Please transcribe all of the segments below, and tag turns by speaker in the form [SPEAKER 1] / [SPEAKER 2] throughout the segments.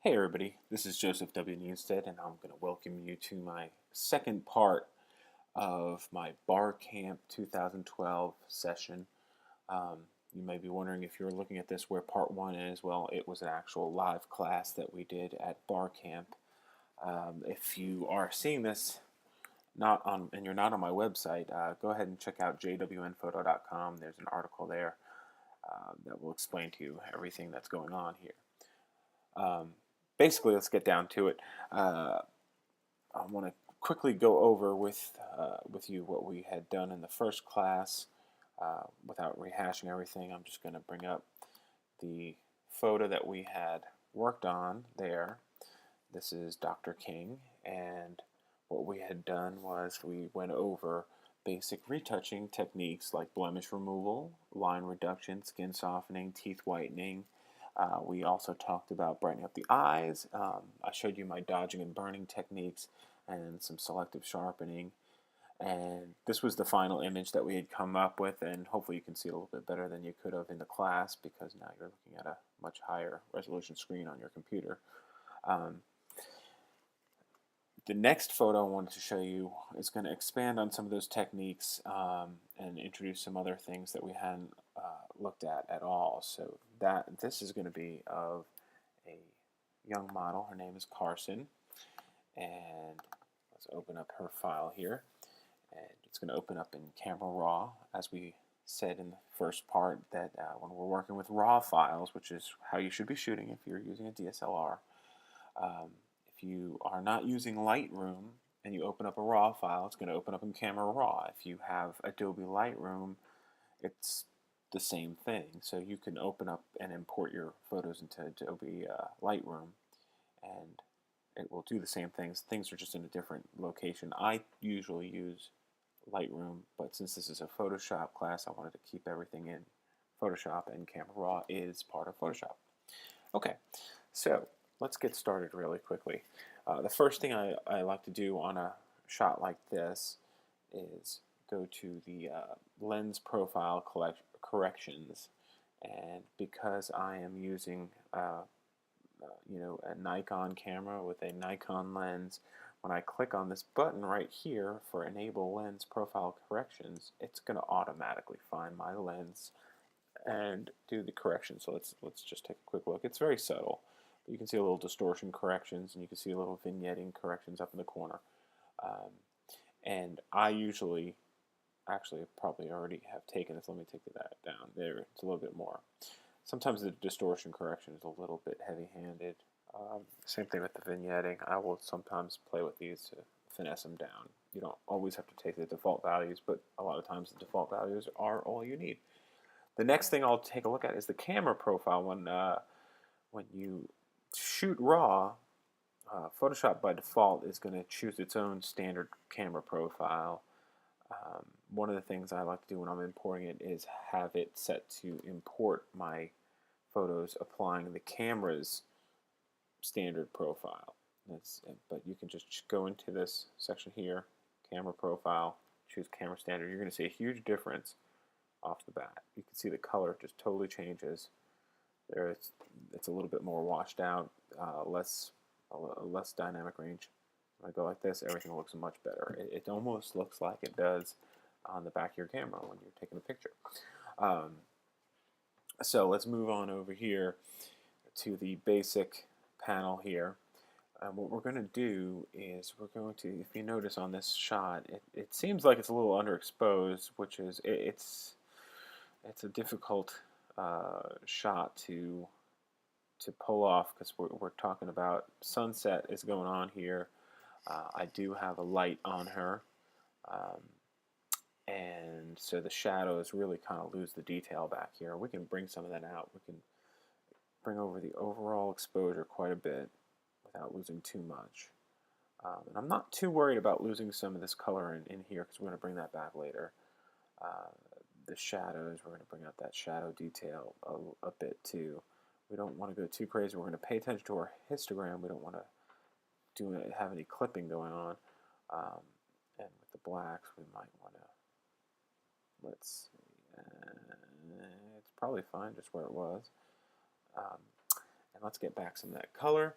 [SPEAKER 1] Hey everybody, this is Joseph W. Newstead, and I'm going to welcome you to my second part of my BarCamp 2012 session. You may be wondering if you're looking at this where part one is. Well, it was an actual live class that we did at BarCamp. If you are seeing this not on and you're not on my website, go ahead and check out jwnphoto.com. There's an article there that will explain to you everything that's going on here. Basically, let's get down to it. I want to quickly go over with you what we had done in the first class without rehashing everything. I'm just going to bring up the photo that we had worked on there. This is Dr. King, and what we had done was we went over basic retouching techniques like blemish removal, line reduction, skin softening, teeth whitening. We also talked about brightening up the eyes. I showed you my dodging and burning techniques and some selective sharpening. And this was the final image that we had come up with, and hopefully you can see it a little bit better than you could have in the class because now you're looking at a much higher resolution screen on your computer. The next photo I wanted to show you is going to expand on some of those techniques and introduce some other things that we hadn't looked at all. So this is going to be of a young model. Her name is Carson, and let's open up her file here. And it's going to open up in Camera Raw, as we said in the first part, that when we're working with RAW files, which is how you should be shooting if you're using a DSLR, if you are not using Lightroom and you open up a RAW file, it's going to open up in Camera Raw. If you have Adobe Lightroom, it's the same thing. So you can open up and import your photos into Adobe Lightroom, and it will do the same things. Things are just in a different location. I usually use Lightroom, but since this is a Photoshop class, I wanted to keep everything in Photoshop, and Camera Raw is part of Photoshop. Okay, so let's get started really quickly. The first thing I like to do on a shot like this is go to the lens profile corrections, and because I am using a Nikon camera with a Nikon lens, when I click on this button right here for enable lens profile corrections, it's going to automatically find my lens and do the correction. So let's just take a quick look. It's very subtle. You can see a little distortion corrections, and you can see a little vignetting corrections up in the corner. And I usually, actually probably already have taken this. Let me take that down. There, it's a little bit more. Sometimes the distortion correction is a little bit heavy-handed. Same thing with the vignetting. I will sometimes play with these to finesse them down. You don't always have to take the default values, but a lot of times the default values are all you need. The next thing I'll take a look at is the camera profile. When you shoot RAW, Photoshop by default is going to choose its own standard camera profile. One of the things I like to do when I'm importing it is have it set to import my photos applying the camera's standard profile. But you can just go into this section here, camera profile, choose camera standard. You're going to see a huge difference off the bat. You can see the color just totally changes. There, it's a little bit more washed out, less dynamic range. When I go like this, everything looks much better. It almost looks like it does on the back of your camera when you're taking a picture. So let's move on over here to the basic panel here. What we're going to do is we're going to, if you notice on this shot, it seems like it's a little underexposed, which is it's a difficult shot to pull off because we're talking about sunset is going on here. I do have a light on her, and so the shadows really kind of lose the detail back here. We can bring some of that out. We can bring over the overall exposure quite a bit without losing too much. And I'm not too worried about losing some of this color in here because we're going to bring that back later. The shadows, we're going to bring out that shadow detail a bit too. We don't want to go too crazy. We're going to pay attention to our histogram. We don't want to have any clipping going on. And with the blacks, we might want to, let's see, it's probably fine just where it was. And let's get back some of that color.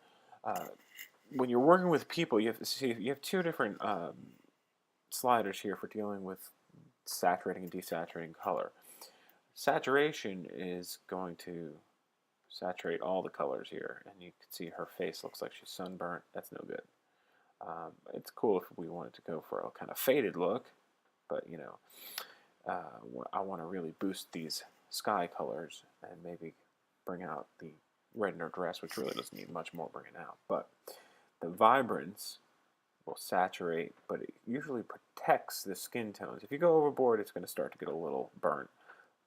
[SPEAKER 1] When you're working with people, you have to see you have two different sliders here for dealing with saturating and desaturating color. Saturation is going to saturate all the colors here, and you can see her face looks like she's sunburnt. That's no good. It's cool if we wanted to go for a kind of faded look, but you know, I want to really boost these sky colors and maybe bring out the red in her dress, which really doesn't need much more bringing out. But the vibrance will saturate, but it usually protects the skin tones. If you go overboard, it's going to start to get a little burnt.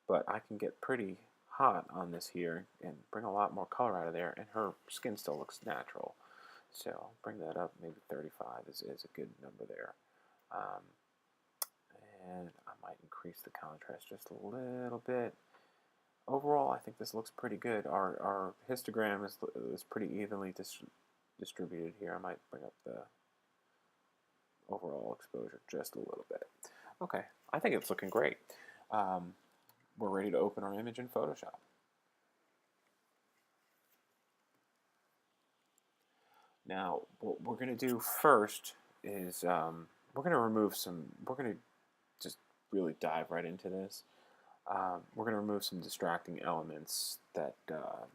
[SPEAKER 1] But I can get pretty hot on this here and bring a lot more color out of there, and her skin still looks natural. So I'll bring that up. Maybe 35 is a good number there. And I might increase the contrast just a little bit. Overall, I think this looks pretty good. Our histogram is pretty evenly distributed here. I might bring up the overall exposure just a little bit. Okay, I think it's looking great. We're ready to open our image in Photoshop. Now, what we're going to do first is we're going to remove some, we're going to just really dive right into this. We're going to remove some distracting elements that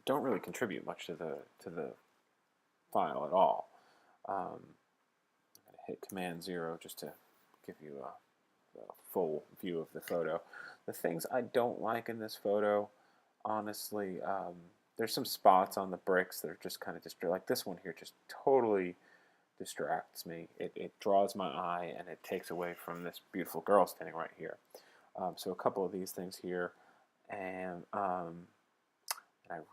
[SPEAKER 1] don't really contribute much to the file at all. I'm going to hit Command-0 just to give you a full view of the photo. The things I don't like in this photo, honestly, there's some spots on the bricks that are just kind of like this one here just totally distracts me. It draws my eye and it takes away from this beautiful girl standing right here. So a couple of these things here, and I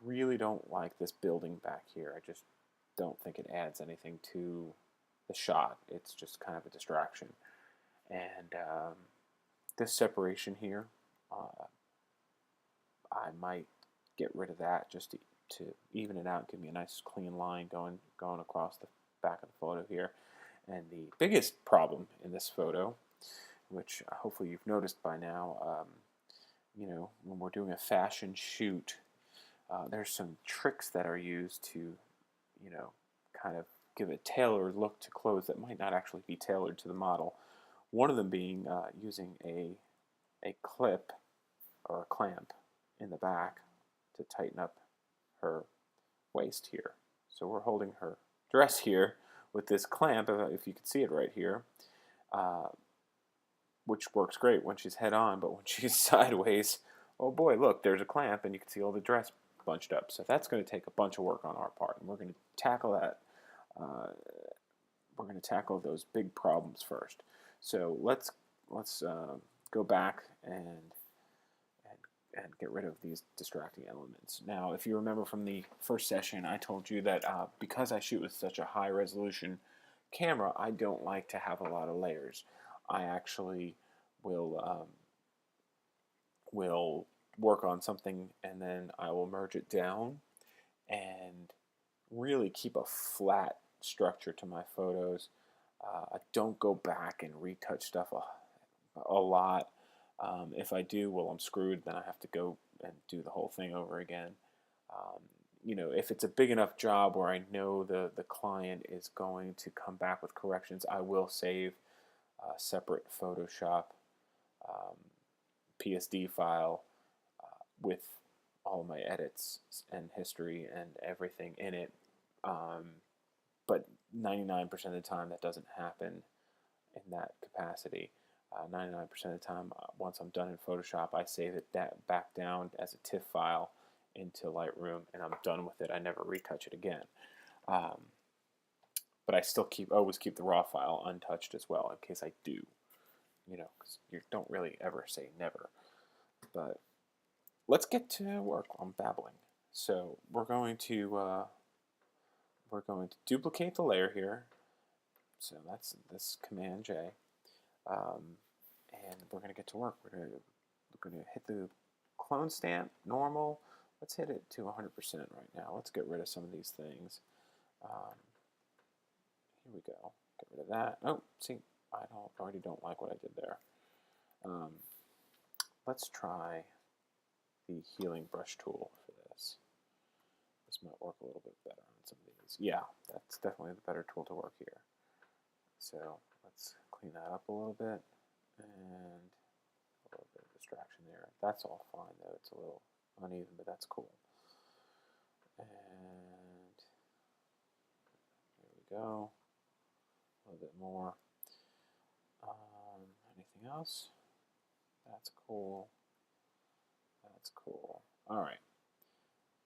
[SPEAKER 1] really don't like this building back here. I just don't think it adds anything to the shot. It's just kind of a distraction. And this separation here, I might get rid of that just to even it out, give me a nice clean line going across the back of the photo here. And the biggest problem in this photo, which hopefully you've noticed by now, you know, when we're doing a fashion shoot, there's some tricks that are used to, you know, kind of give a tailored look to clothes that might not actually be tailored to the model. One of them being using a clip or a clamp in the back to tighten up her waist here. So we're holding her dress here with this clamp, if you can see it right here, which works great when she's head on, but when she's sideways, oh boy, look, there's a clamp and you can see all the dress bunched up. So that's going to take a bunch of work on our part, and we're going to tackle that. We're going to tackle those big problems first. So let's go back and get rid of these distracting elements. Now, if you remember from the first session, I told you that because I shoot with such a high resolution camera, I don't like to have a lot of layers. I actually will work on something and then I will merge it down and really keep a flat structure to my photos. I don't go back and retouch stuff a lot. If I do, well, I'm screwed. Then I have to go and do the whole thing over again. You know, if it's a big enough job where I know the client is going to come back with corrections, I will save a separate Photoshop PSD file with all of my edits and history and everything in it. But 99% of the time that doesn't happen in that capacity. 99% of the time, once I'm done in Photoshop, I save it back down as a TIFF file into Lightroom, and I'm done with it. I never retouch it again. But I still always keep the raw file untouched as well, in case I do. You know, because you don't really ever say never. But let's get to work. I'm babbling. So we're going to duplicate the layer here. So that's this Command J. And we're going to get to work. We're going to hit the clone stamp, normal. Let's hit it to 100% right now. Let's get rid of some of these things. Here we go. Get rid of that. Oh, see, I already don't like what I did there. Let's try the healing brush tool for this. This might work a little bit better on some of these. Yeah, that's definitely the better tool to work here. So let's clean that up a little bit, and a little bit of distraction there. That's all fine though. It's a little uneven, but that's cool. And there we go. A little bit more. Anything else? That's cool. That's cool. All right.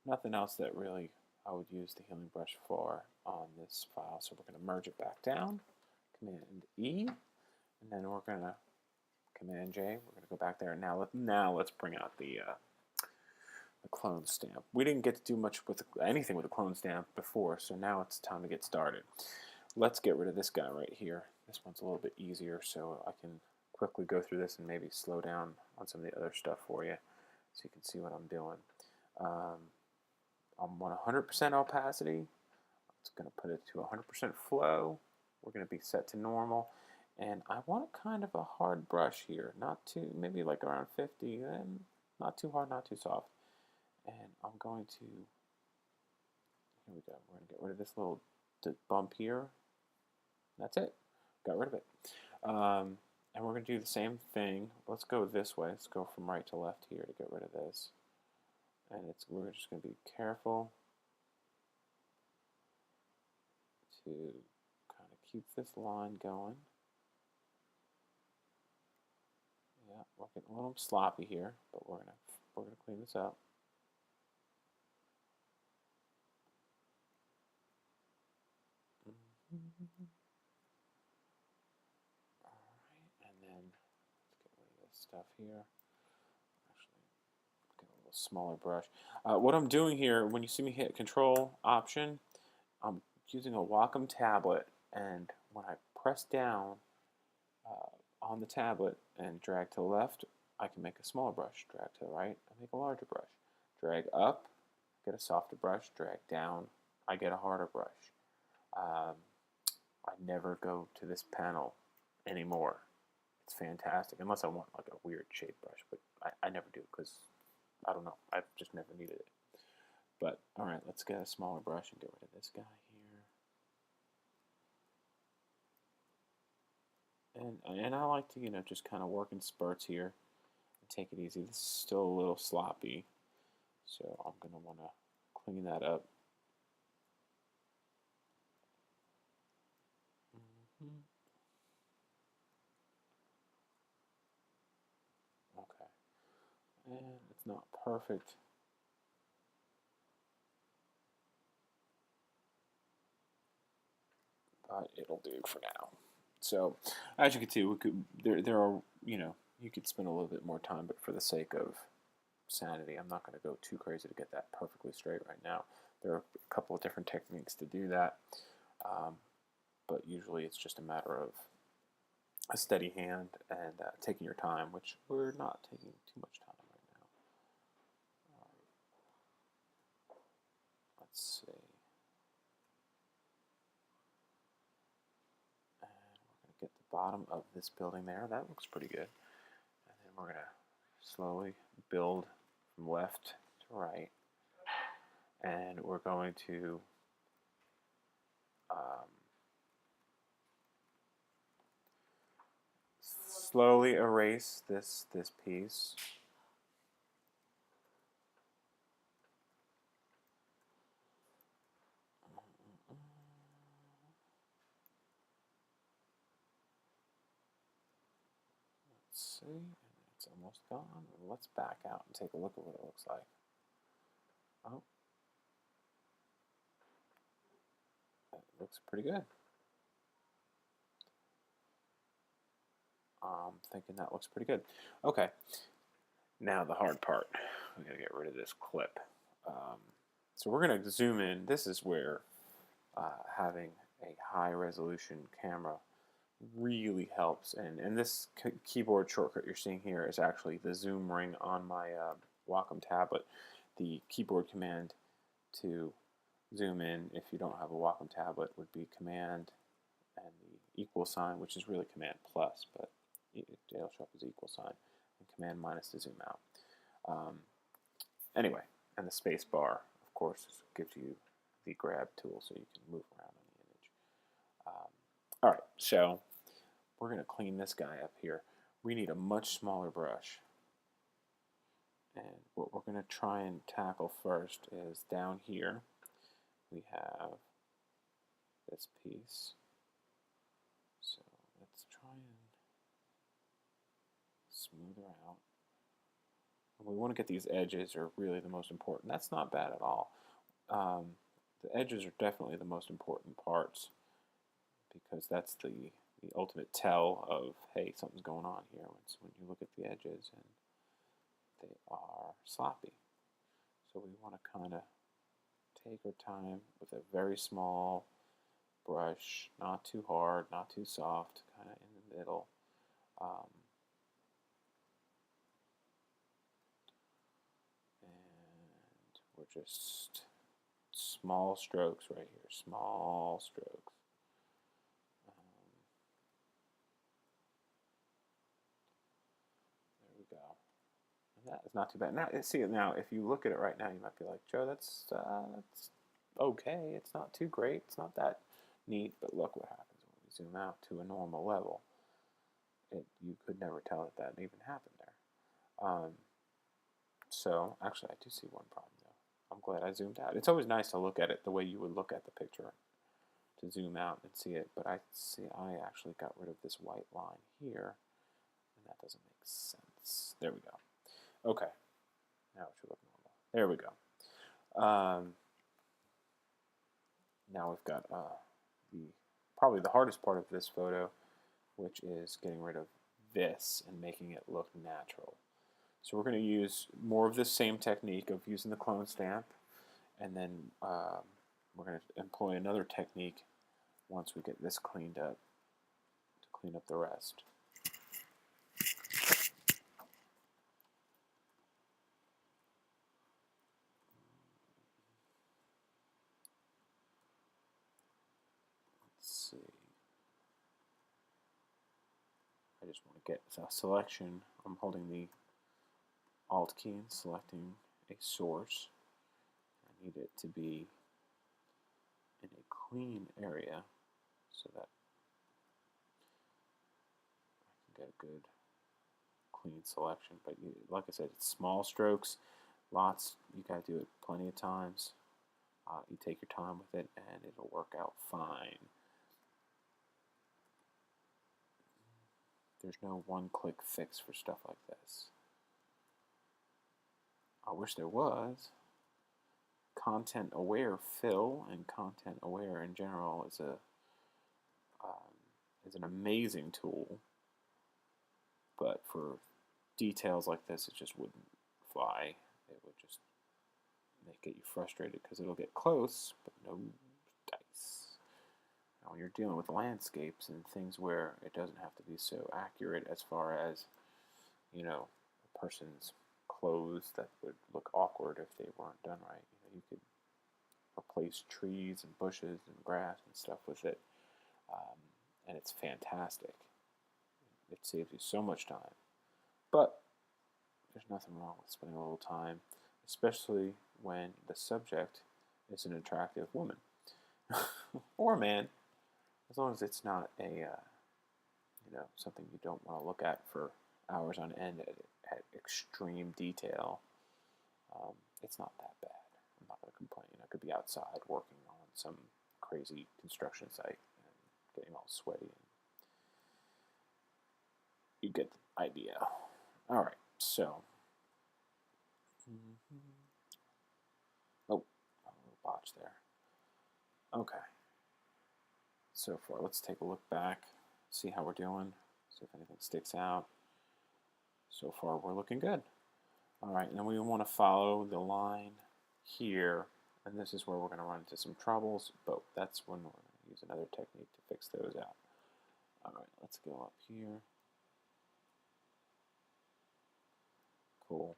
[SPEAKER 1] Nothing else that really I would use the healing brush for on this file. So we're going to merge it back down. Command E, and then we're going to Command J. We're going to go back there. Now let's bring out the clone stamp. We didn't get to do much with anything with the clone stamp before, so now it's time to get started. Let's get rid of this guy right here. This one's a little bit easier, so I can quickly go through this and maybe slow down on some of the other stuff for you so you can see what I'm doing. I'm on 100% opacity. It's going to put it to 100% flow. We're going to be set to normal. And I want kind of a hard brush here, not too, maybe like around 50, and not too hard, not too soft. And I'm going to, here we go, we're going to get rid of this little bump here. That's it, got rid of it. And we're going to do the same thing. Let's go this way. Let's go from right to left here to get rid of this. And we're just going to be careful to kind of keep this line going. Yeah, we're getting a little sloppy here, but we're gonna clean this up. All right, and then let's get rid of this stuff here. Actually, get a little smaller brush. What I'm doing here, when you see me hit Control Option, I'm using a Wacom tablet, and when I press down on the tablet and drag to the left, I can make a smaller brush. Drag to the right, I make a larger brush. Drag up, get a softer brush. Drag down, I get a harder brush. I never go to this panel anymore. It's fantastic, unless I want like a weird shape brush, but I never do because I don't know. I've just never needed it. But all right, let's get a smaller brush and get rid of this guy here. And I like to just kind of work in spurts here and take it easy. This is still a little sloppy, so I'm gonna want to clean that up. Okay, and it's not perfect. But it'll do for now. So, as you can see, there are, you could spend a little bit more time, but for the sake of sanity, I'm not going to go too crazy to get that perfectly straight right now. There are a couple of different techniques to do that, but usually it's just a matter of a steady hand and taking your time, which we're not taking too much time right now. Let's see. Get the bottom of this building there. That looks pretty good. And then we're going to slowly build from left to right. And we're going to slowly erase this piece. See, it's almost gone. Let's back out and take a look at what it looks like. Oh, that looks pretty good. I'm thinking that looks pretty good. Okay, now the hard part. We gotta get rid of this clip. So we're gonna zoom in. This is where having a high resolution camera really helps, and this keyboard shortcut you're seeing here is actually the zoom ring on my Wacom tablet. The keyboard command to zoom in, if you don't have a Wacom tablet, would be Command and the equal sign, which is really Command plus, but it'll show up as equal sign, and Command minus to zoom out. Anyway, and the space bar, of course, gives you the grab tool so you can move around on the image. All right, so we're going to clean this guy up here. We need a much smaller brush. And what we're going to try and tackle first is down here. We have this piece. So let's try and smooth her out. And we want to get these edges are really the most important. That's not bad at all. The edges are definitely the most important parts because that's the ultimate tell of, hey, something's going on here. It's when you look at the edges and they are sloppy. So we want to kind of take our time with a very small brush, not too hard, not too soft, kind of in the middle. And we're just small strokes right here, small strokes. There we go. And that is not too bad. Now, see, now if you look at it right now, you might be like, Joe, that's okay. It's not too great. It's not that neat. But look what happens when we zoom out to a normal level. You could never tell that that even happened there. So actually, I do see one problem though. I'm glad I zoomed out. It's always nice to look at it the way you would look at the picture, to zoom out and see it. But I actually got rid of this white line here, and that doesn't make sense. There we go. Okay, now it should look normal. There we go. Now we've got probably the hardest part of this photo, which is getting rid of this and making it look natural. So we're going to use more of this same technique of using the clone stamp, and then we're going to employ another technique once we get this cleaned up to clean up the rest. Let's see. I just want to get a selection. I'm holding the Alt key and selecting a source. I need it to be in a clean area so that I can get a good clean selection. But like I said, it's small strokes, lots. You got to do it plenty of times. You take your time with it and it'll work out fine. There's no one-click fix for stuff like this. I wish there was. Content-aware fill and content-aware in general is an amazing tool, but for details like this, it just wouldn't fly. It would just get you frustrated because it'll get close, but no dice. Now, when you're dealing with landscapes and things where it doesn't have to be so accurate as far as, you know, a person's clothes that would look awkward if they weren't done right. You could replace trees and bushes and grass and stuff with it, and it's fantastic. It saves you so much time. But there's nothing wrong with spending a little time, especially when the subject is an attractive woman or man, as long as it's not a something you don't want to look at for hours on end at extreme detail. It's not that bad. I'm not going to complain. I could be outside working on some crazy construction site and getting all sweaty. And you get the idea. All right, so. Oh, a little botch there. Okay. So far, let's take a look back, see how we're doing, see if anything sticks out. So far, we're looking good. All right, and then we want to follow the line here, and this is where we're going to run into some troubles, but that's when we're going to use another technique to fix those out. All right, let's go up here. Cool.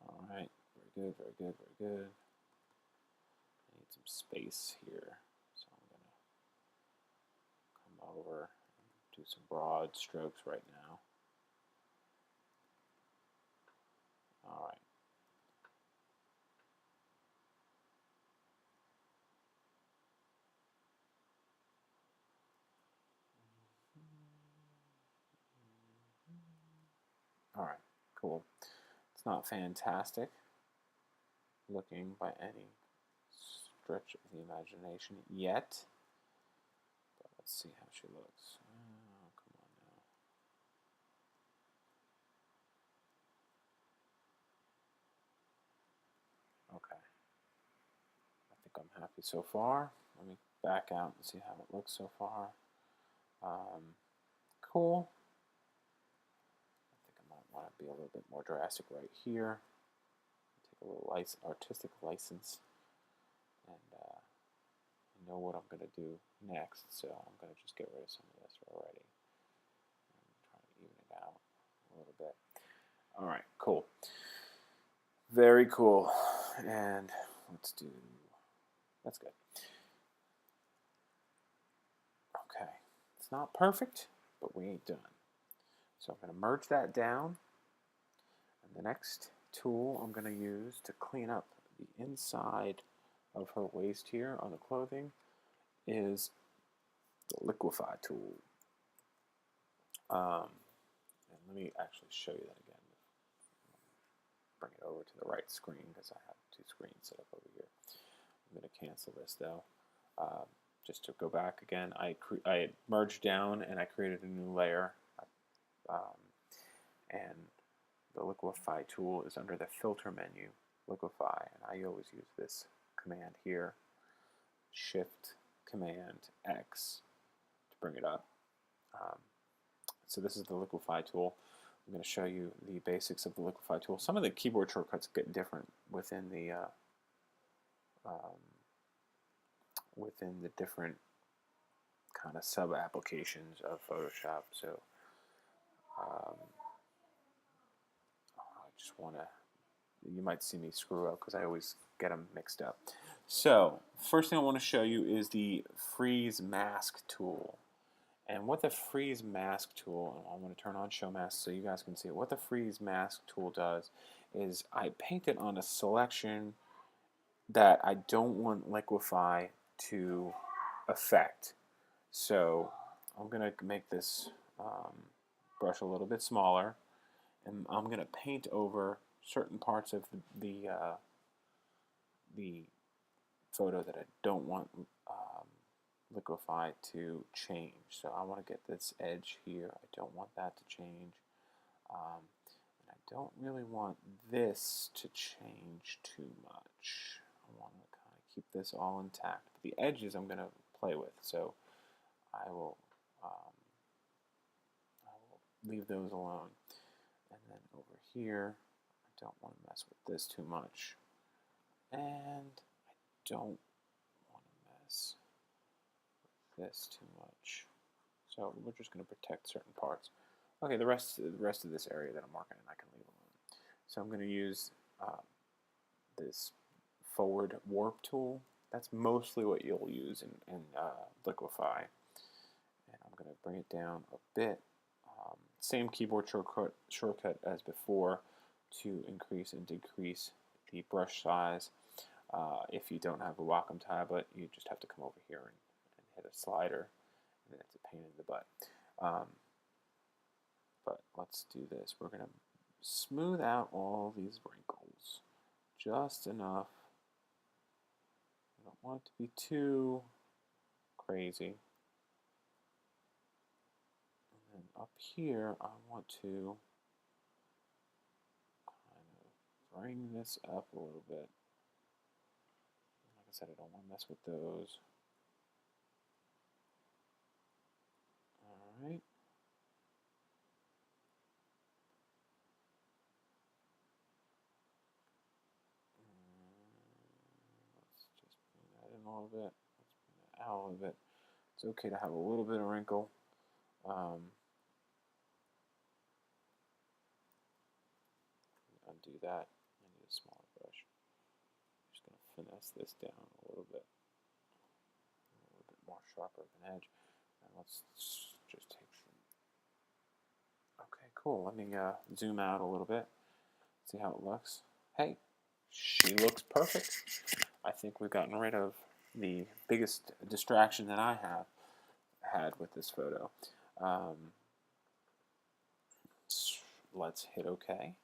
[SPEAKER 1] All right, very good, very good, very good. I need some space here, so I'm going to come over and do some broad strokes right now. All right. cool. It's not fantastic looking by any stretch of the imagination yet. But let's see how she looks. Oh, come on now. Okay. I think I'm happy so far. Let me back out and see how it looks so far. Cool. I think I might want to be a little bit more drastic right here. Take a little artistic license, and I know what I'm going to do next, so I'm going to just get rid of some of this already and try to even it out a little bit. All right, cool. Very cool. And that's good. Okay, it's not perfect, but we ain't done. So I'm going to merge that down, and the next tool I'm going to use to clean up the inside of her waist here on the clothing is the Liquify tool. And let me actually show you that again. Bring it over to the right screen because I have two screens set up over here. I'm going to cancel this though. Just to go back again, I merged down and I created a new layer. And the Liquify tool is under the filter menu, Liquify, and I always use this command here, Shift Command X, to bring it up. So this is the Liquify tool. I'm going to show you the basics of the Liquify tool. Some of the keyboard shortcuts get different within the different kind of sub applications of Photoshop. So I just want to, you might see me screw up because I always get them mixed up. So first thing I want to show you is the Freeze Mask tool. And what the Freeze Mask tool, and I'm going to turn on Show Mask so you guys can see it. What the Freeze Mask tool does is I paint it on a selection that I don't want Liquify to affect. So I'm going to make this brush a little bit smaller, and I'm going to paint over certain parts of the photo that I don't want Liquify to change. So I want to get this edge here. I don't want that to change. And I don't really want this to change too much. I want to kind of keep this all intact. But the edges I'm going to play with. So I will leave those alone. And then over here, I don't want to mess with this too much. And I don't want to mess with this too much. So we're just going to protect certain parts. Okay, the rest of this area that I'm marking, I can leave alone. So I'm going to use this forward warp tool. That's mostly what you'll use in Liquify. And I'm going to bring it down a bit. Same keyboard shortcut as before to increase and decrease the brush size. If you don't have a Wacom tablet, you just have to come over here and hit a slider, and it's a pain in the butt. But let's do this. We're going to smooth out all these wrinkles just enough. I don't want it to be too crazy. And then up here, I want to kind of bring this up a little bit. Like I said, I don't want to mess with those. All right. Let's just bring that in a little bit. Let's bring that out a little bit. It's okay to have a little bit of wrinkle. Undo that. I need a smaller brush. I'm just going to finesse this down a little bit more sharper of an edge. And let's just take some. Okay, cool. Let me zoom out a little bit. See how it looks. Hey, she looks perfect. I think we've gotten rid of the biggest distraction that I have had with this photo. Let's hit OK.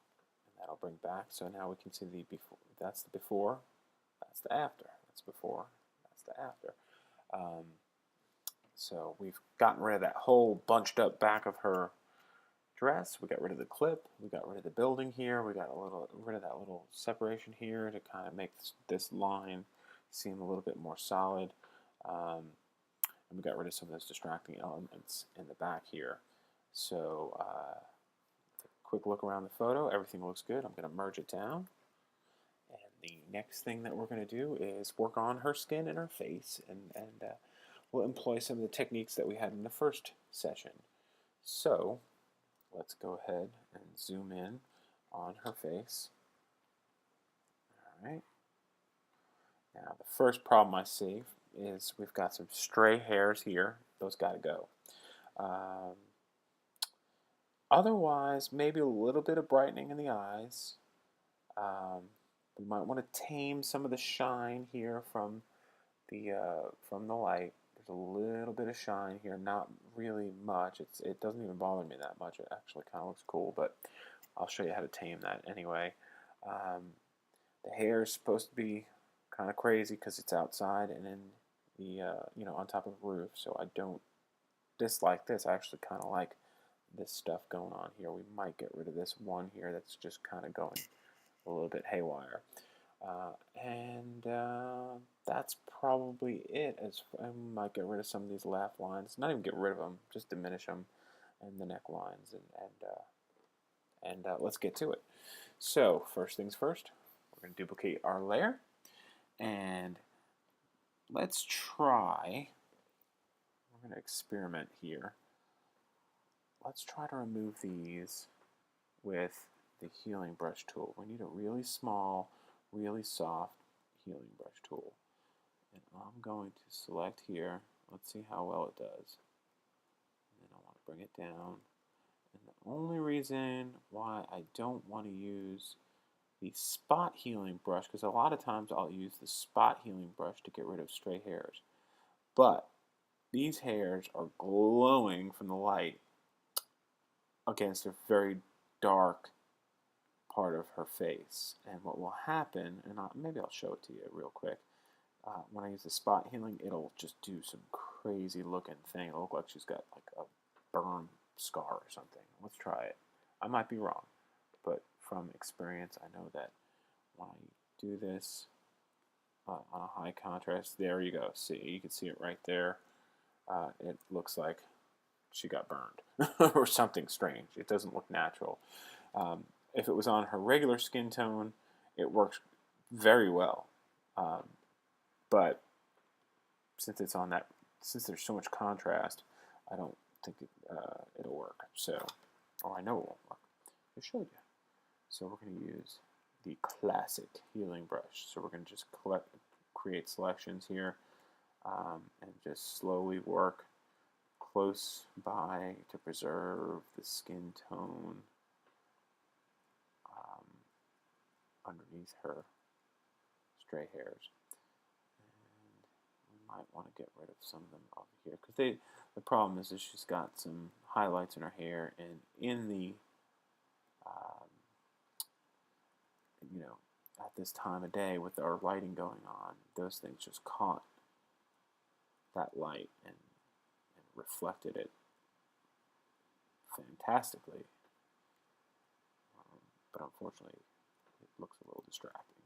[SPEAKER 1] That'll bring back, so now we can see the before. That's the before, that's the after. That's before, that's the after. So we've gotten rid of that whole bunched up back of her dress. We got rid of the clip. We got rid of the building here. We got rid of that little separation here to kind of make this line seem a little bit more solid. And we got rid of some of those distracting elements in the back here. So quick look around the photo. Everything looks good. I'm going to merge it down. And the next thing that we're going to do is work on her skin and her face, and we'll employ some of the techniques that we had in the first session. So let's go ahead and zoom in on her face. All right. Now the first problem I see is we've got some stray hairs here. Those got to go. Otherwise, maybe a little bit of brightening in the eyes. We might want to tame some of the shine here from the light. There's a little bit of shine here, not really much. It doesn't even bother me that much. It actually kind of looks cool, but I'll show you how to tame that anyway. The hair is supposed to be kind of crazy because it's outside and in the on top of the roof. So I don't dislike this. I actually kind of like this stuff going on here. We might get rid of this one here that's just kind of going a little bit haywire. That's probably it. I might get rid of some of these laugh lines. Not even get rid of them, just diminish them, and the neck lines, and let's get to it. So first things first, we're going to duplicate our layer, and let's try. We're going to experiment here. Let's try to remove these with the healing brush tool. We need a really small, really soft healing brush tool. And I'm going to select here. Let's see how well it does. And then I want to bring it down. And the only reason why I don't want to use the spot healing brush, because a lot of times I'll use the spot healing brush to get rid of stray hairs. But these hairs are glowing from the light against a very dark part of her face. And what will happen, and maybe I'll show it to you real quick, when I use the spot healing, it'll just do some crazy looking thing. It'll look like she's got like a burn scar or something. Let's try it. I might be wrong, but from experience I know that when I do this on a high contrast, there you go. See, you can see it right there. It looks like she got burned or something strange. It doesn't look natural. If it was on her regular skin tone, it works very well. But since it's on that, since there's so much contrast, I don't think it'll work. So, or I know it won't work. I showed you. So we're going to use the classic healing brush. So we're going to just create selections here, and just slowly work close by to preserve the skin tone underneath her stray hairs. And we might want to get rid of some of them over here, because the problem is that she's got some highlights in her hair, and in the at this time of day with our lighting going on, those things just caught that light and reflected it fantastically, but unfortunately it looks a little distracting.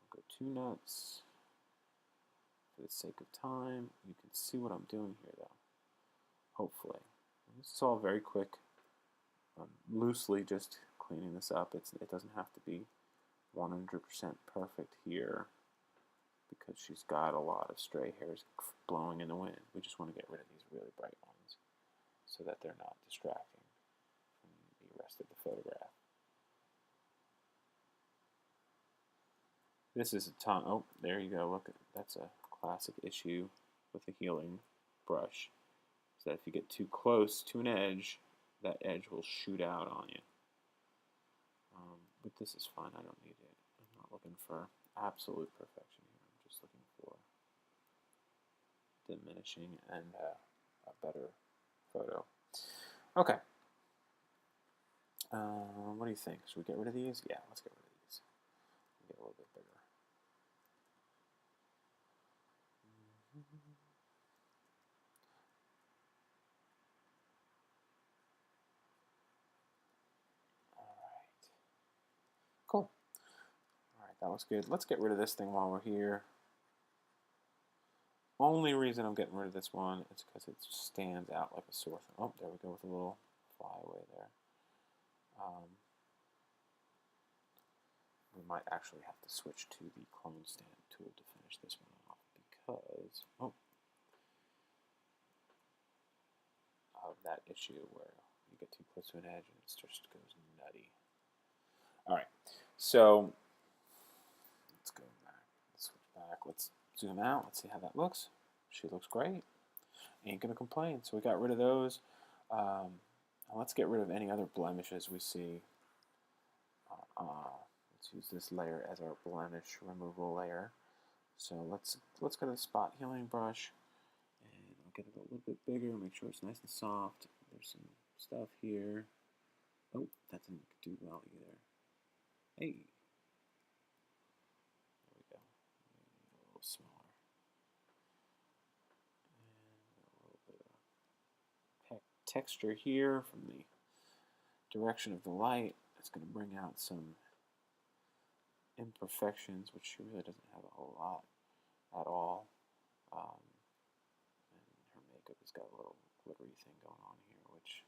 [SPEAKER 1] I'll go too nuts for the sake of time. You can see what I'm doing here though, hopefully. And this is all very quick. I'm loosely just cleaning this up. It doesn't have to be 100% perfect here, because she's got a lot of stray hairs blowing in the wind. We just want to get rid of these really bright ones so that they're not distracting from the rest of the photograph. This is a ton. Oh, there you go. Look, that's a classic issue with the healing brush. So that if you get too close to an edge, that edge will shoot out on you. But this is fine. I don't need it. I'm not looking for absolute perfection here. I'm just looking for diminishing and a better photo. Okay. What do you think? Should we get rid of these? Yeah, let's get rid of these. Get a little bit bigger. Alright. Cool. Alright, that looks good. Let's get rid of this thing while we're here. Only reason I'm getting rid of this one is because it stands out like a sore thumb. Oh, there we go with a little flyaway there. We might actually have to switch to the clone stamp tool to finish this one off because of that issue where you get too close to an edge and it just goes nutty. Alright, so let's go back. Let's switch back. Let's zoom out. Let's see how that looks. She looks great. Ain't gonna complain. So we got rid of those. Let's get rid of any other blemishes we see. Let's use this layer as our blemish removal layer. So let's go to the spot healing brush and I'll get it a little bit bigger, make sure it's nice and soft. There's some stuff here. Oh, that didn't do well either. Hey. There we go. A little smaller. And a little bit of texture here from the direction of the light. It's going to bring out some imperfections, which she really doesn't have a whole lot at all. And her makeup has got a little glittery thing going on here, which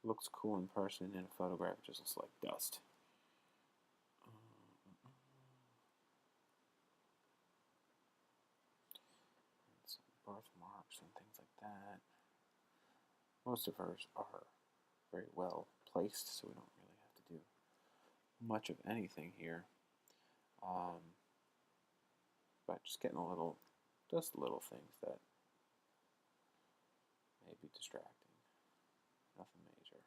[SPEAKER 1] looks cool in person. In a photograph, it just looks like dust. And some birthmarks and things like that. Most of hers are very well placed, so we don't really have to do much of anything here. But just getting just little things that may be distracting. Nothing major.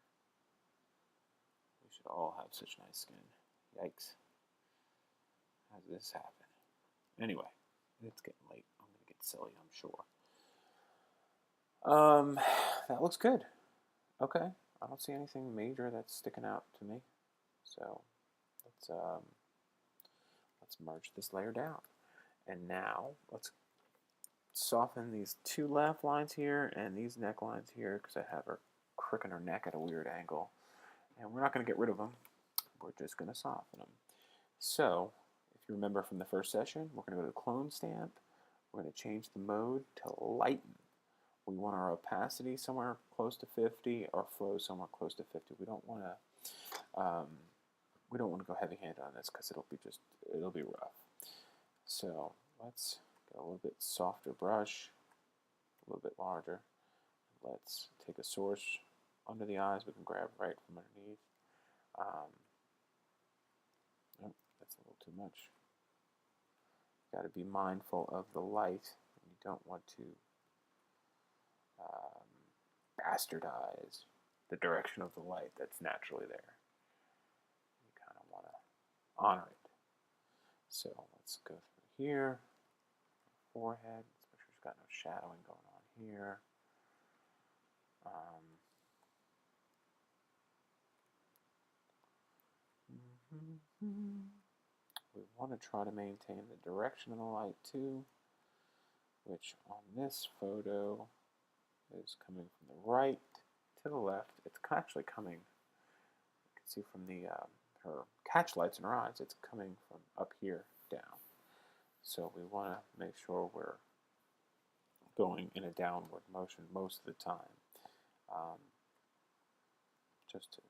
[SPEAKER 1] We should all have such nice skin. Yikes. How did this happen? Anyway, it's getting late. I'm going to get silly, I'm sure. That looks good. Okay. I don't see anything major that's sticking out to me. So let's merge this layer down. And now let's soften these two laugh lines here and these necklines here because I have her crooking her neck at a weird angle. And we're not going to get rid of them. We're just going to soften them. So, if you remember from the first session, we're going to go to clone stamp. We're going to change the mode to lighten. We want our opacity somewhere close to 50, our flow somewhere close to 50. We don't want to go heavy-handed on this because it'll be rough. So let's get a little bit softer brush, a little bit larger. Let's take a source under the eyes. We can grab right from underneath. Oh, that's a little too much. Got to be mindful of the light. You don't want to bastardize the direction of the light that's naturally there. You kind of want to honor it. So let's go through here. Forehead. Let's make sure she's got no shadowing going on here. We want to try to maintain the direction of the light too, which on this photo is coming from the right to the left. It's actually coming, you can see from the her catch lights in her eyes, it's coming from up here down. So we want to make sure we're going in a downward motion most of the time, just to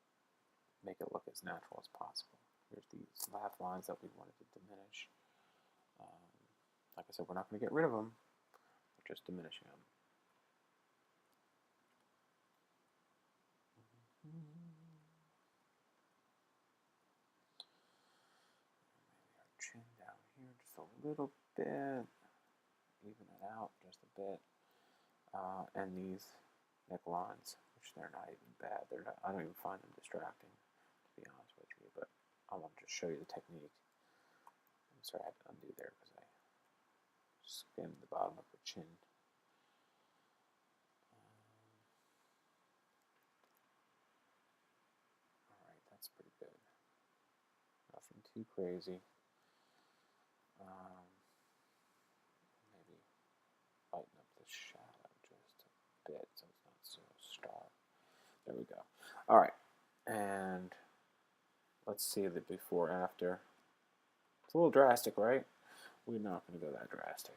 [SPEAKER 1] make it look as natural as possible. Here's these laugh lines that we wanted to diminish. Like I said, we're not going to get rid of them, we're just diminishing them. Maybe our chin down here just a little bit, even it out just a bit. And these necklines, which they're not even bad. I don't even find them distracting, to be honest with you, but I want to just show you the technique. I'm sorry, I had to undo there because I skimmed the bottom of her chin. Nothing too crazy. Maybe lighten up the shadow just a bit so it's not so stark. There we go. All right, and let's see the before after. It's a little drastic, right? We're not going to go that drastic.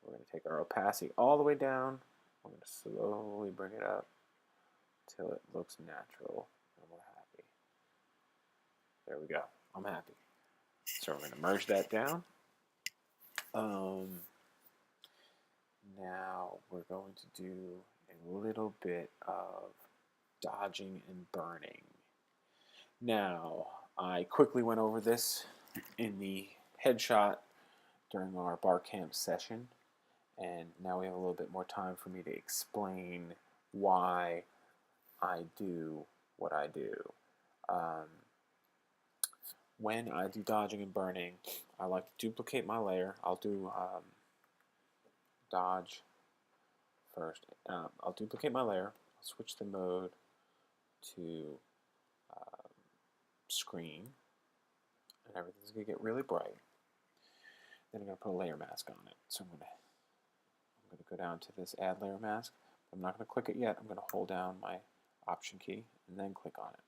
[SPEAKER 1] We're going to take our opacity all the way down. We're going to slowly bring it up till it looks natural, and we're happy. There we go. I'm happy. So we're going to merge that down. Now we're going to do a little bit of dodging and burning. Now, I quickly went over this in the headshot during our BarCamp session, and now we have a little bit more time for me to explain why I do what I do. When I do dodging and burning, I like to duplicate my layer. I'll do dodge first. I'll duplicate my layer. I'll switch the mode to screen, and everything's going to get really bright. Then I'm going to put a layer mask on it. So I'm going to go down to this add layer mask. I'm not going to click it yet. I'm going to hold down my option key and then click on it.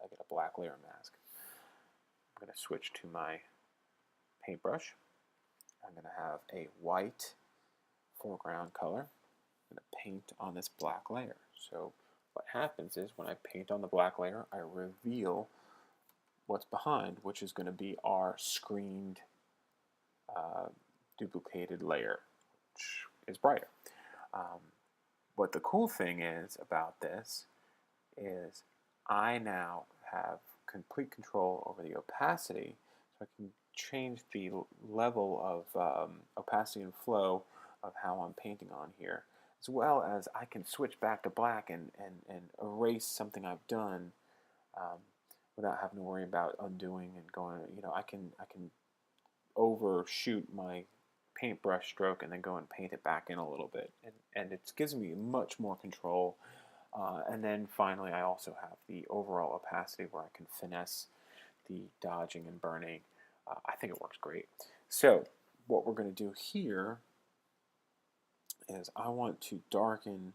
[SPEAKER 1] I get a black layer mask. I'm going to switch to my paintbrush. I'm going to have a white foreground color. I'm going to paint on this black layer. So what happens is when I paint on the black layer, I reveal what's behind, which is going to be our screened duplicated layer, which is brighter. What the cool thing is about this is I now have complete control over the opacity, so I can change the level of opacity and flow of how I'm painting on here, as well as I can switch back to black and erase something I've done without having to worry about undoing and going. I can overshoot my paintbrush stroke and then go and paint it back in a little bit, and it gives me much more control. And then finally, I also have the overall opacity where I can finesse the dodging and burning. I think it works great. So what we're going to do here is I want to darken,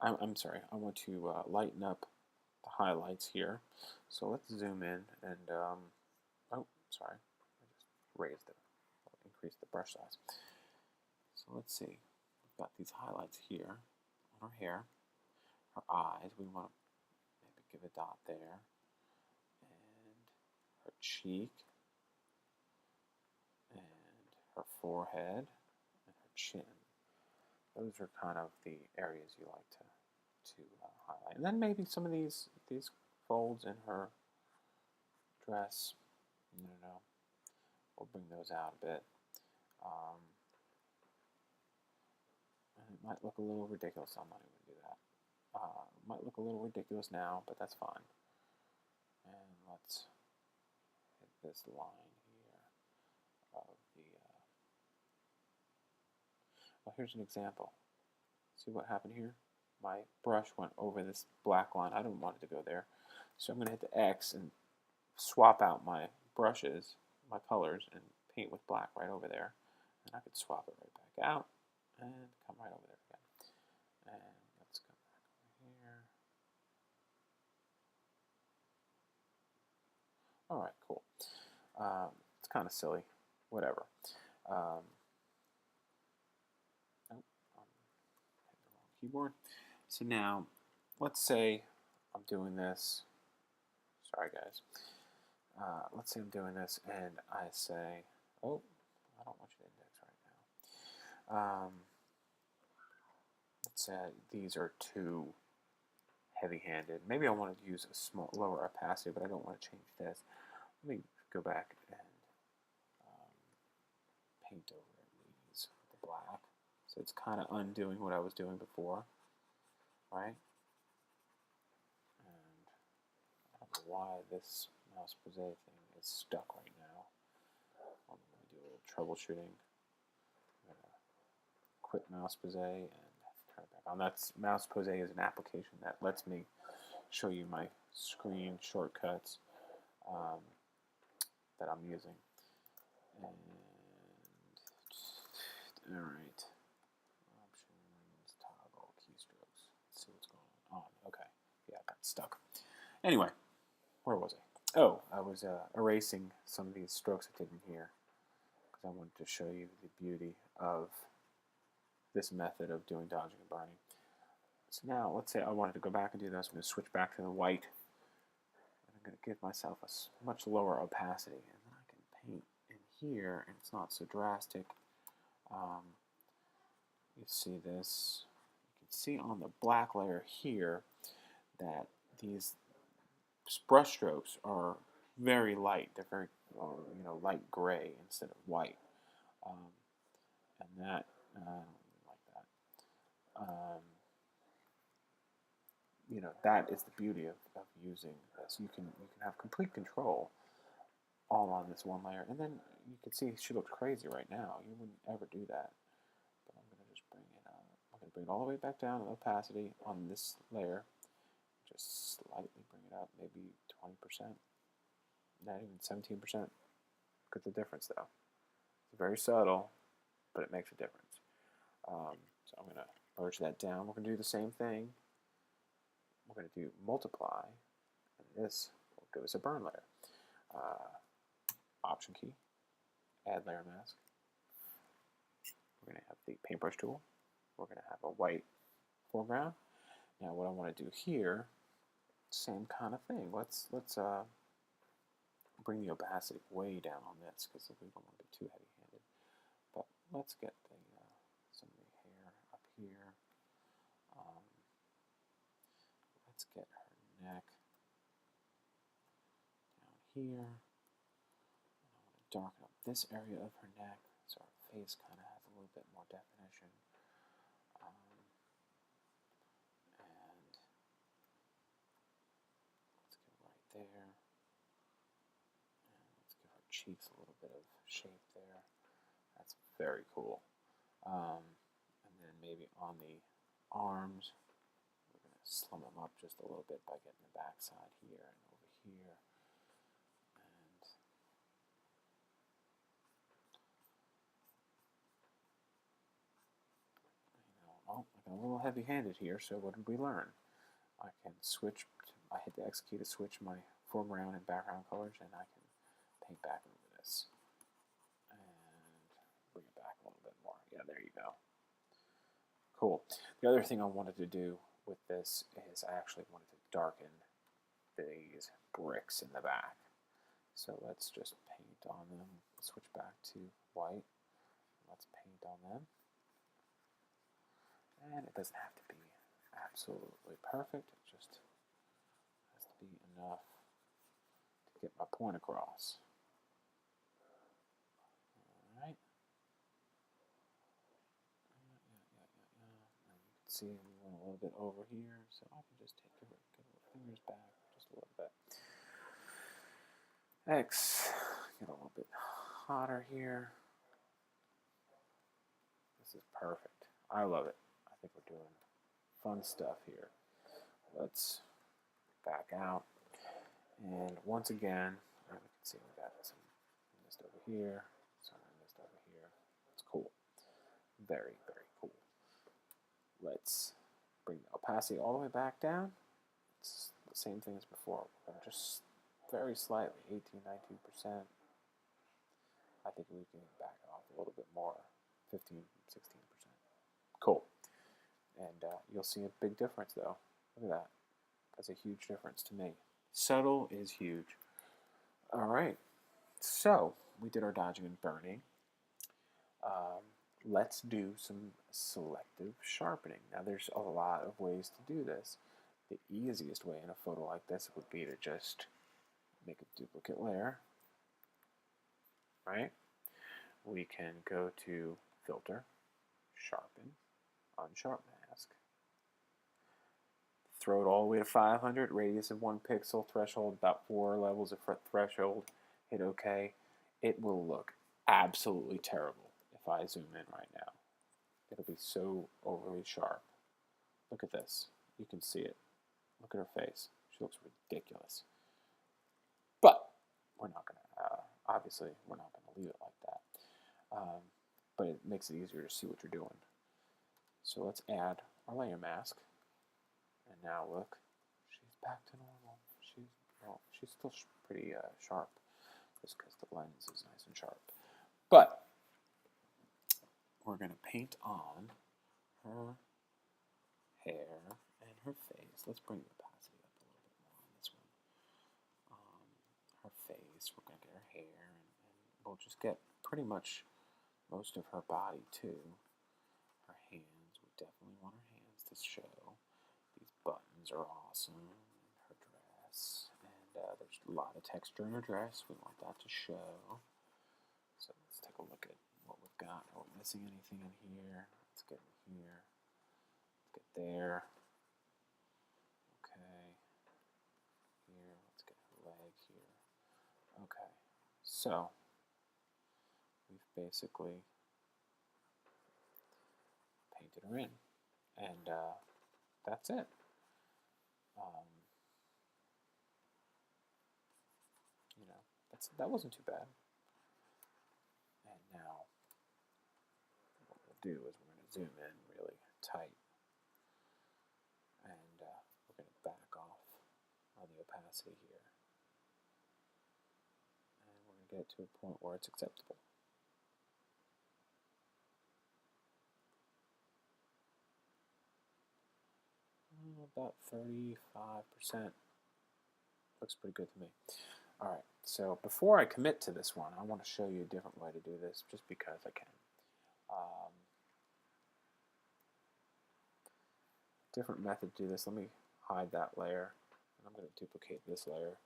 [SPEAKER 1] I want to lighten up the highlights here. So let's zoom in and, I just raised it, increase the brush size. So let's see, we've got these highlights here on her hair, her eyes, we want to maybe give a dot there, and her cheek, and her forehead, and her chin. Those are kind of the areas you like to highlight. And then maybe some of these folds in her dress, we'll bring those out a bit. And it might look a little ridiculous. I'm not even going to do that. It might look a little ridiculous now, but that's fine. And let's hit this line here of the... well, here's an example. See what happened here? My brush went over this black line. I didn't want it to go there. So I'm going to hit the X and swap out my brushes, my colors, and paint with black right over there. And I could swap it right back out and come right over there again. And let's go back over here. All right, cool. It's kind of silly. Whatever. Oh, I'm hitting the wrong keyboard. So now, let's say I'm doing this. Sorry, guys. Let's say I'm doing this, and I say, oh, I don't want you to index right now. Let's say these are too heavy-handed. Maybe I want to use a lower opacity, but I don't want to change this. Let me go back and paint over these with the black. So it's kind of undoing what I was doing before, right? And I don't know why this mouse posé thing is stuck right now. I'm going to do a little troubleshooting. I'm going to quit mouse posé and turn it back on. That's mouse posé is an application that lets me show you my screen shortcuts that I'm using. And all right, options, toggle keystrokes. Let's see what's going on. Okay, yeah, I got stuck. Anyway, where was I? Oh, I was erasing some of these strokes I did in here because I wanted to show you the beauty of this method of doing dodging and burning. So now, let's say I wanted to go back and do this. I'm going to switch back to the white. And I'm going to give myself a much lower opacity. And then I can paint in here, and it's not so drastic. You see this. You can see on the black layer here that these brush strokes are very light. They're very, light gray instead of white. And that, like that. That is the beauty of using this. You can have complete control all on this one layer, and then you can see she looks crazy right now. You wouldn't ever do that. But I'm going to just bring it up. I'm going to bring it all the way back down to opacity on this layer. Just slightly bring it up, maybe 20%, not even 17%. Look at the difference, though. It's very subtle, but it makes a difference. So I'm going to merge that down. We're going to do the same thing. We're going to do multiply, and this will give us a burn layer. Option key, add layer mask. We're going to have the paintbrush tool. We're going to have a white foreground. Now what I want to do here, same kind of thing. Let's bring the opacity way down on this because we don't want to be too heavy-handed. But let's get some of the hair up here. Let's get her neck down here. And I want to darken up this area of her neck so her face kind of has a little bit more definition. And let's get right there. And let's give her cheeks a little bit of shape there. That's very cool. And then maybe on the arms, we're going to slim them up just a little bit by getting the back side here and over here. And I got a little heavy-handed here, so what did we learn? I can switch, I hit the X key to switch my foreground and background colors, and I can paint back over this. And bring it back a little bit more. Yeah, there you go. Cool. The other thing I wanted to do with this is I actually wanted to darken these bricks in the back. So let's just paint on them. Switch back to white. Let's paint on them. And it doesn't have to be absolutely perfect. It just has to be enough to get my point across. All right. And you can see we went a little bit over here, so I can just get my fingers back just a little bit. X, get a little bit hotter here. This is perfect. I love it. I think we're doing fun stuff here. Let's back out. And once again, we can see we got some mist over here, some mist over here. It's cool. Very, very cool. Let's bring the opacity all the way back down. It's the same thing as before. We're going to just very slightly, 18, 19%. I think we can back it off a little bit more, 15, 16%. Cool. And you'll see a big difference, though. Look at that. That's a huge difference to me. Subtle is huge. All right. So we did our dodging and burning. Let's do some selective sharpening. Now, there's a lot of ways to do this. The easiest way in a photo like this would be to just make a duplicate layer, right? We can go to Filter, Sharpen, Unsharp Mask, throw it all the way to 500, radius of 1 pixel, threshold about 4 levels of threshold, hit OK. It will look absolutely terrible if I zoom in right now. It'll be so overly sharp. Look at this. You can see it. Look at her face. She looks ridiculous. But we're not going to, Obviously, we're not going to leave it like that, but it makes it easier to see what you're doing. So let's add our layer mask, and now look, she's back to normal. She's still pretty sharp, just because the lens is nice and sharp. But we're going to paint on her hair and her face. Let's bring the opacity up a little bit more on this one. Her face, we're going to get her hair, and we'll just get pretty much most of her body too. Her hands, we definitely want her hands to show. These buttons are awesome. Her dress, and there's a lot of texture in her dress. We want that to show. So let's take a look at what we've got. Are we missing anything in here? Let's get in here. Let's get there. Okay. Here, let's get her leg here. Okay. So we've basically painted her in, and that's it. You know, that wasn't too bad. And now what we'll do is we're going to zoom in really tight, and we're going to back off on the opacity here, and we're going to get it to a point where it's acceptable. About 35%. Looks pretty good to me. Alright, so before I commit to this one, I want to show you a different way to do this, just because I can. Different method to do this. Let me hide that layer, and I'm going to duplicate this layer.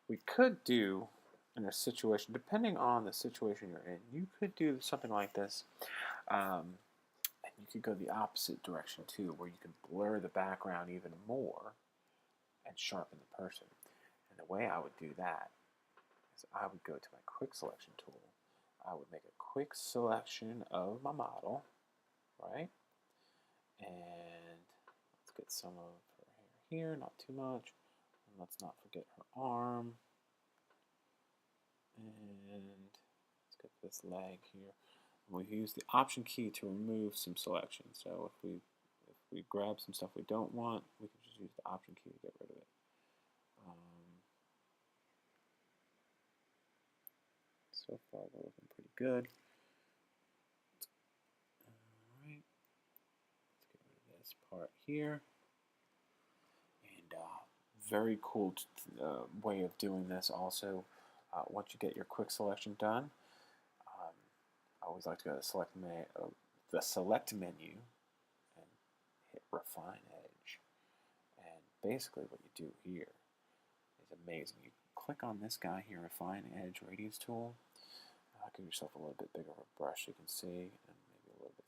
[SPEAKER 1] We could do, in a situation, depending on the situation you're in, you could do something like this. And you could go the opposite direction too, where you can blur the background even more and sharpen the person. And the way I would do that is I would go to my quick selection tool. I would make a quick selection of my model, right? And let's get some of her hair here, not too much. And let's not forget her arm. And let's get this leg here. And we use the Option key to remove some selections. So if we grab some stuff we don't want, we can just use the Option key to get rid of it. So far, we're looking pretty good. Alright, let's get rid of this part here. And very cool way of doing this also. Once you get your quick selection done, I always like to go to the select menu and hit Refine Edge. And basically what you do here is amazing. You click on this guy here, Refine Edge Radius tool. Give yourself a little bit bigger of a brush, you can see, and maybe a little bit.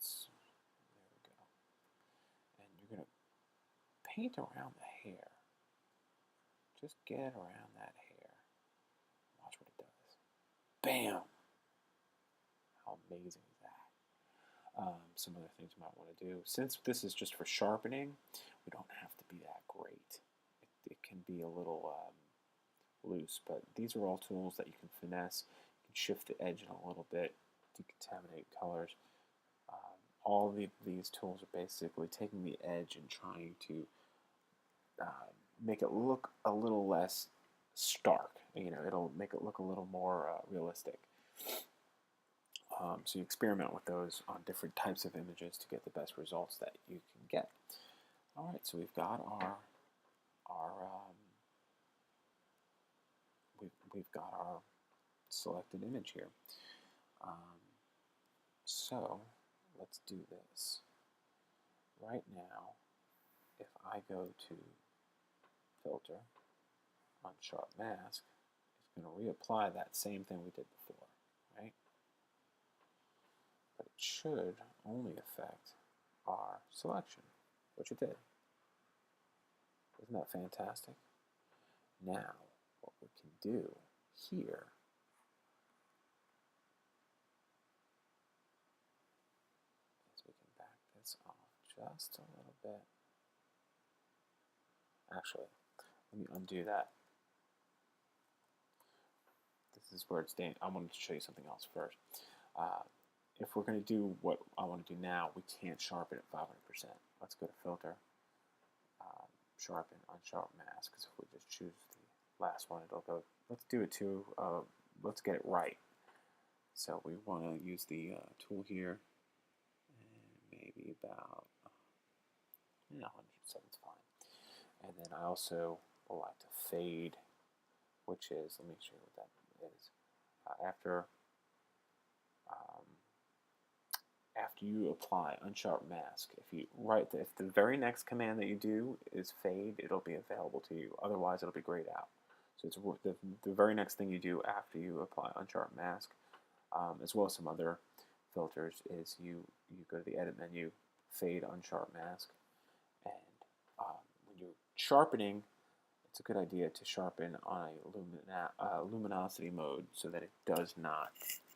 [SPEAKER 1] There we go. And you're going to paint around the hair. Just get around that hair. Watch what it does. Bam! How amazing is that? Some other things you might want to do. Since this is just for sharpening, we don't have to be that great. It can be a little loose, but these are all tools that you can finesse. Shift the edge in a little bit, decontaminate colors. All these tools are basically taking the edge and trying to make it look a little less stark. You know, it'll make it look a little more realistic. So you experiment with those on different types of images to get the best results that you can get. All right, so we've got we've got our selected image here. So let's do this. Right now, if I go to Filter on Sharpen Mask, it's going to reapply that same thing we did before, right? But it should only affect our selection, which it did. Isn't that fantastic? Now, what we can do here is we can back this off just a little bit. Actually, let me undo that. this is where it's dangerous. I wanted to show you something else first. If we're going to do what I want to do now, we can't sharpen at 500%. Let's go to Filter, Sharpen, Unsharp Mask, because if we just choose the last one, it'll go. Let's do it too. Let's get it right. So we want to use the tool here, and maybe about 107 is fine. And then I also will like to fade, which is, let me show you what that is. After you apply Unsharp Mask, if the very next command that you do is fade, it'll be available to you. Otherwise, it'll be grayed out. So it's the very next thing you do after you apply Unsharp Mask, as well as some other filters, is you go to the Edit menu, Fade Unsharp Mask, and when you're sharpening, it's a good idea to sharpen on a luminosity mode so that it does not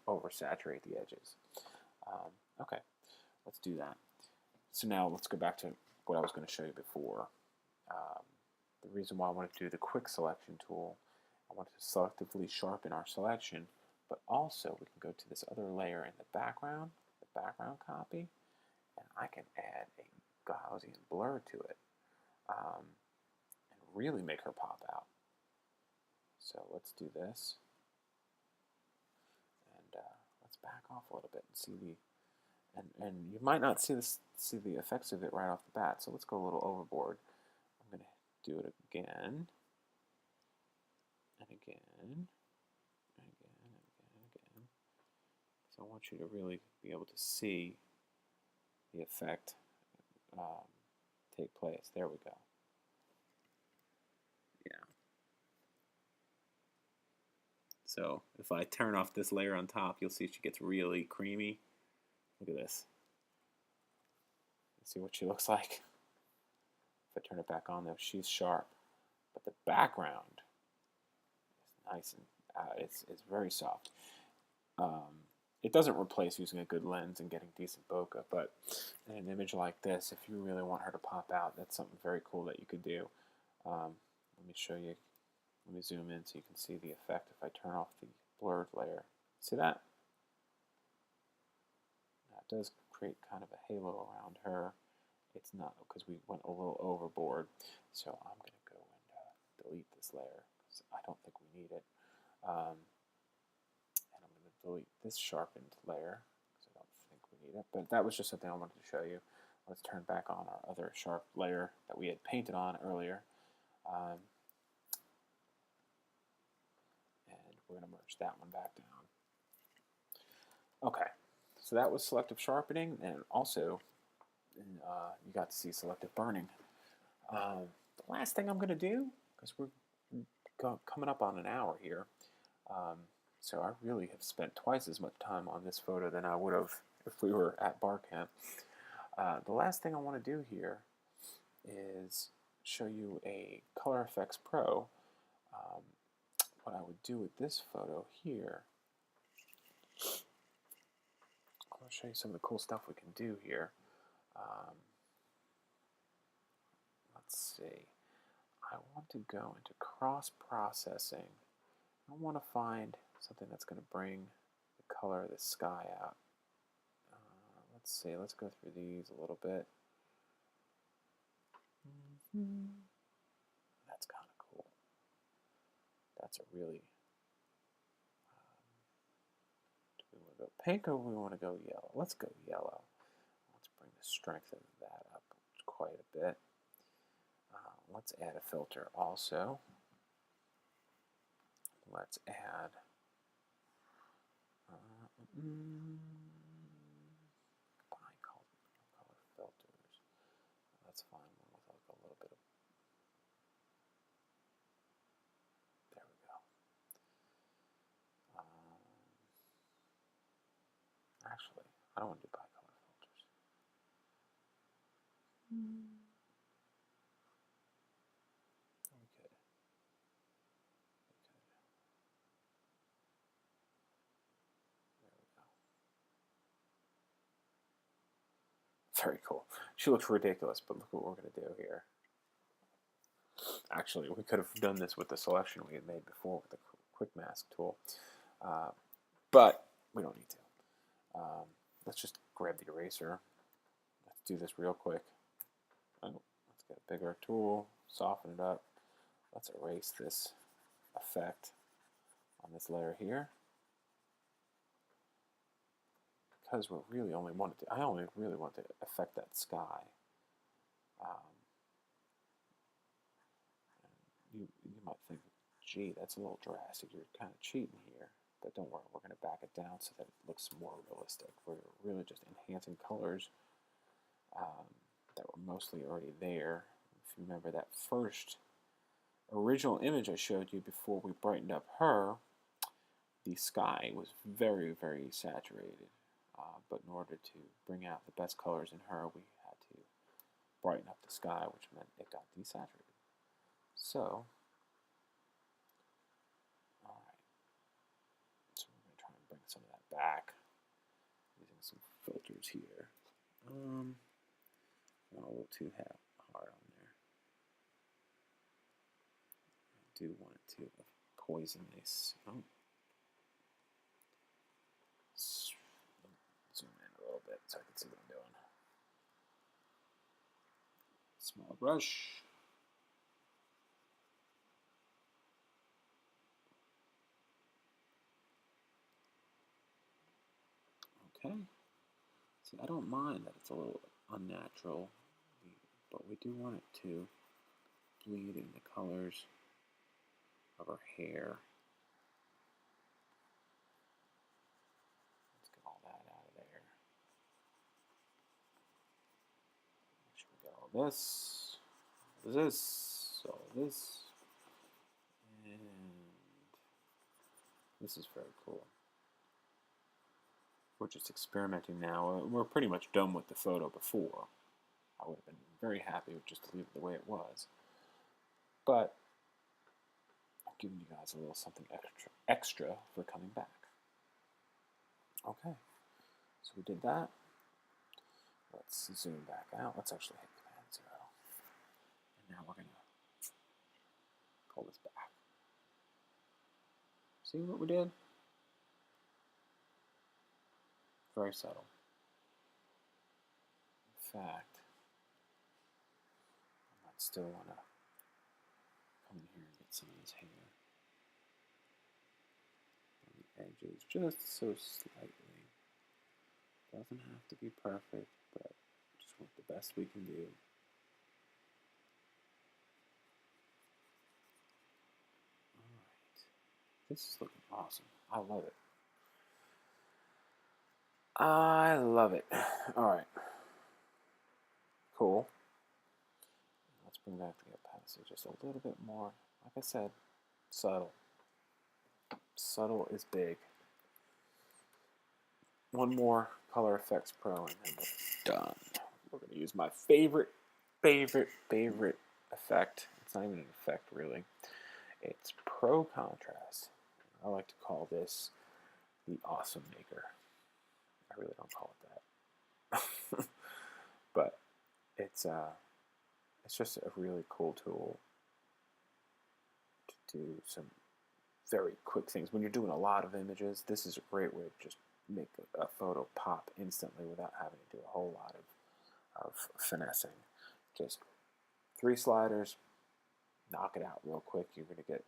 [SPEAKER 1] oversaturate the edges. Okay, let's do that. So now let's go back to what I was going to show you before. The reason why I wanted to do the quick selection tool, I wanted to selectively sharpen our selection, but also we can go to this other layer in the background copy, and I can add a Gaussian blur to it and really make her pop out. So let's do this, and let's back off a little bit and see the. And you might not see the effects of it right off the bat, so let's go a little overboard. I'm going to do it again, and again, and again, and again. So I want you to really be able to see the effect take place. There we go. Yeah. So if I turn off this layer on top, you'll see she gets really creamy. Look at this. See what she looks like. If I turn it back on, though, she's sharp, but the background is nice and it's very soft. It doesn't replace using a good lens and getting decent bokeh, but in an image like this, if you really want her to pop out, that's something very cool that you could do. Let me show you. Let me zoom in so you can see the effect if I turn off the blurred layer. See that? Does create kind of a halo around her. It's not, because we went a little overboard. So I'm going to go and delete this layer because I don't think we need it. And I'm going to delete this sharpened layer because I don't think we need it. But that was just something I wanted to show you. Let's turn back on our other sharp layer that we had painted on earlier. And we're going to merge that one back down. Okay. So that was selective sharpening, and also you got to see selective burning. The last thing I'm going to do, because we're coming up on an hour here, so I really have spent twice as much time on this photo than I would have if we were at BarCamp. The last thing I want to do here is show you a Color Effects Pro. What I would do with this photo here, I'll show you some of the cool stuff we can do here. Let's see. I want to go into cross-processing. I want to find something that's going to bring the color of the sky out. Let's see. Let's go through these a little bit. That's kind of cool. That's a really... do we want to go pink or do we want to go yellow? Let's go yellow. Let's bring the strength of that up quite a bit. Let's add a filter also. Let's add color filters. Let's find one with like a little bit of. There we go. Actually, I don't want to do bicolor filters. Very cool. She looks ridiculous, but look what we're going to do here. Actually, we could have done this with the selection we had made before with the quick mask tool. But we don't need to. Let's just grab the eraser. Let's do this real quick. Let's get a bigger tool, soften it up. Let's erase this effect on this layer here. Because I only really want to affect that sky. You might think, gee, that's a little drastic. You're kind of cheating here. But don't worry, we're going to back it down so that it looks more realistic. We're really just enhancing colors that were mostly already there. If you remember that first original image I showed you before we brightened up her, the sky was very, very saturated. But in order to bring out the best colors in her, we had to brighten up the sky, which meant it got desaturated. So, alright. So we're going to try and bring some of that back using some filters here. Not a little too hard on there. I do want it to poison this. Oh. Zoom in a little bit so I can see what I'm doing. Small brush. Okay. See, I don't mind that it's a little unnatural, but we do want it to bleed in the colors of her hair. Let's get all that out of there. Make sure we get all this, all this, and this is very cool. We're just experimenting now. We're pretty much done with the photo before. I would have been very happy with just to leave it the way it was. But I'm giving you guys a little something extra for coming back. Okay, so we did that. Let's zoom back out. Let's actually hit Command 0. And now we're going to pull this back. See what we did? Very subtle. In fact, I might still want to come in here and get some of his hair on the edges, just so slightly. Doesn't have to be perfect, but just want the best we can do. Alright. This is looking awesome. I love it. I love it. Alright. Cool. Let's bring back the opacity just a little bit more. Like I said, subtle. Subtle is big. One more Color Effects Pro and then we're done. We're going to use my favorite effect. It's not even an effect really. It's Pro Contrast. I like to call this the Awesome Maker. I really don't call it that. But it's just a really cool tool to do some very quick things. When you're doing a lot of images, this is a great way to just make a photo pop instantly without having to do a whole lot of finessing. Just 3 sliders, knock it out real quick. You're going to get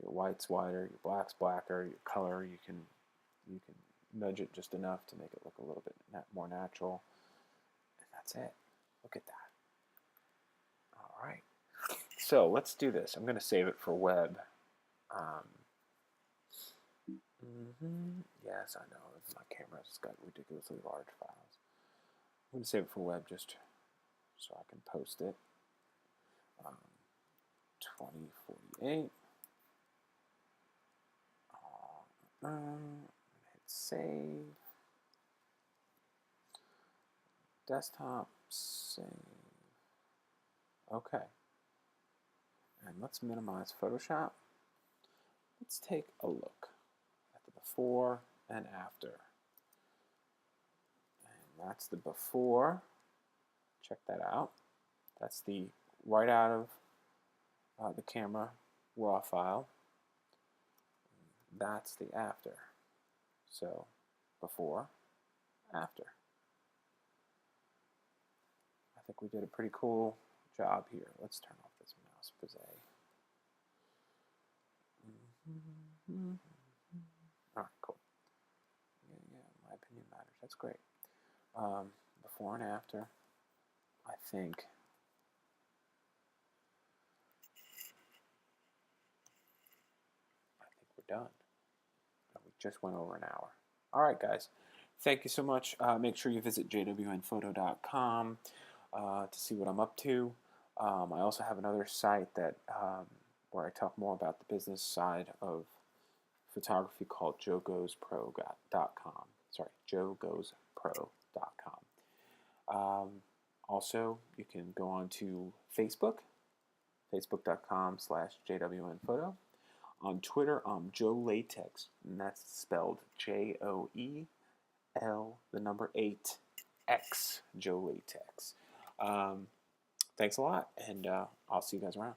[SPEAKER 1] your whites whiter, your blacks blacker, your color. You can nudge it just enough to make it look a little bit more natural, and that's it. Look at that. All right. So let's do this. I'm going to save it for web. Yes, I know. My camera's got ridiculously large files. I'm going to save it for web just so I can post it. 2048. Hit save. Desktop, save. Okay. And let's minimize Photoshop. Let's take a look at the before and after. And that's the before. Check that out. That's the right out of the camera raw file. that's the after. So before, after. I think we did a pretty cool job here. Let's turn off this mouse pose. All right, cool. Yeah, my opinion matters. That's great. Before and after, I think we're done. We just went over an hour. All right, guys. Thank you so much. Make sure you visit jwnphoto.com to see what I'm up to. I also have another site that where I talk more about the business side of photography called joegoespro.com. Sorry, joegoespro.com. Also, you can go on to Facebook, facebook.com/jwnphoto. On Twitter, I'm Joe Latex, and that's spelled JOEL, the number 8, X, Joe Latex. Thanks a lot, and I'll see you guys around.